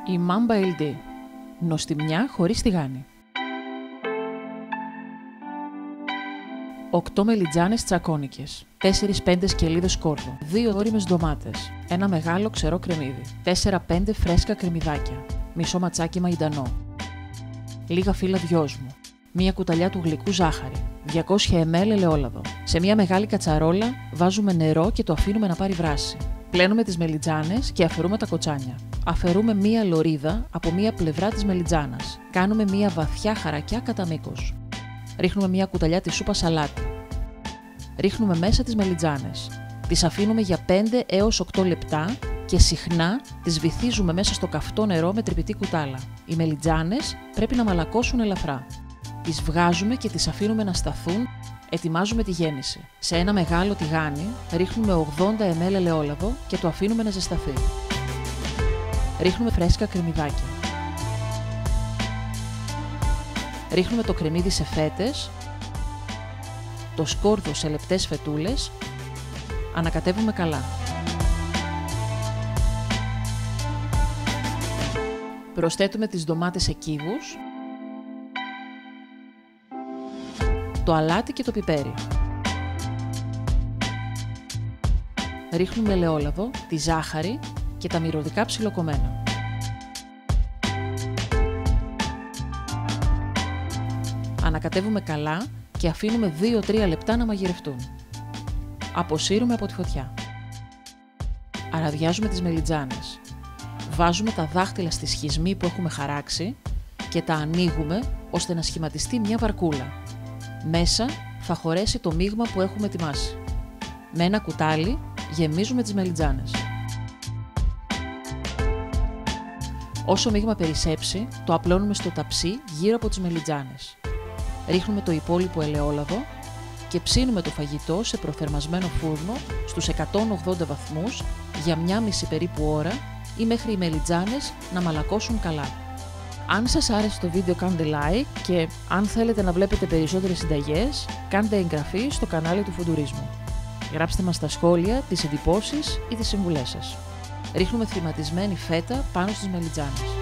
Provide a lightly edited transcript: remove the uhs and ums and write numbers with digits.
Η Mamba LD. Νοστιμιά χωρίς τηγάνι. 8 μελιτζάνες τσακώνικες, 4-5 σκελίδες σκόρδο, 2 ώριμες ντομάτες, ένα μεγάλο ξερό κρεμμύδι, 4-5 φρέσκα κρεμμυδάκια, μισό ματσάκι μαϊντανό, λίγα φύλλα δυόσμου, μία κουταλιά του γλυκού ζάχαρη, 200 ml ελαιόλαδο. Σε μία μεγάλη κατσαρόλα βάζουμε νερό και το αφήνουμε να πάρει βράση. Πλένουμε τις μελιτζάνες και αφαιρούμε τα κοτσάνια. Αφαιρούμε μία λωρίδα από μία πλευρά της μελιτζάνας. Κάνουμε μία βαθιά χαρακιά κατά μήκος. Ρίχνουμε μία κουταλιά της σούπας σαλάτι. Ρίχνουμε μέσα τις μελιτζάνες. Τις αφήνουμε για 5 έως 8 λεπτά και συχνά τις βυθίζουμε μέσα στο καυτό νερό με τρυπητή κουτάλα. Οι μελιτζάνες πρέπει να μαλακώσουν ελαφρά. Τις βγάζουμε και τις αφήνουμε να σταθούν. Ετοιμάζουμε τη γέμιση. Σε ένα μεγάλο τηγάνι ρίχνουμε 80 ml ελαιόλαδο και το αφήνουμε να ζεσταθεί. Ρίχνουμε φρέσκα κρεμμυδάκια. Ρίχνουμε το κρεμμύδι σε φέτες, το σκόρδο σε λεπτές φετούλες, ανακατεύουμε καλά. Προσθέτουμε τις ντομάτες σε κύβους, το αλάτι και το πιπέρι. Ρίχνουμε ελαιόλαδο, τη ζάχαρη και τα μυρωδικά ψιλοκομμένα. Ανακατεύουμε καλά και αφήνουμε 2-3 λεπτά να μαγειρευτούν. Αποσύρουμε από τη φωτιά. Αραδιάζουμε τις μελιτζάνες. Βάζουμε τα δάχτυλα στη σχισμή που έχουμε χαράξει και τα ανοίγουμε ώστε να σχηματιστεί μια βαρκούλα. Μέσα θα χωρέσει το μείγμα που έχουμε ετοιμάσει. Με ένα κουτάλι γεμίζουμε τις μελιτζάνες. Όσο μείγμα περισσέψει, το απλώνουμε στο ταψί γύρω από τις μελιτζάνες. Ρίχνουμε το υπόλοιπο ελαιόλαδο και ψήνουμε το φαγητό σε προθερμασμένο φούρνο στους 180 βαθμούς για 1,5 περίπου ώρα ή μέχρι οι μελιτζάνες να μαλακώσουν καλά. Αν σας άρεσε το βίντεο κάντε like και αν θέλετε να βλέπετε περισσότερες συνταγές, κάντε εγγραφή στο κανάλι του Φουντουρίσμου. Γράψτε μας στα σχόλια τις εντυπώσεις ή τις συμβουλές σας. Ρίχνουμε θρηματισμένη φέτα πάνω στις μελιτζάνες.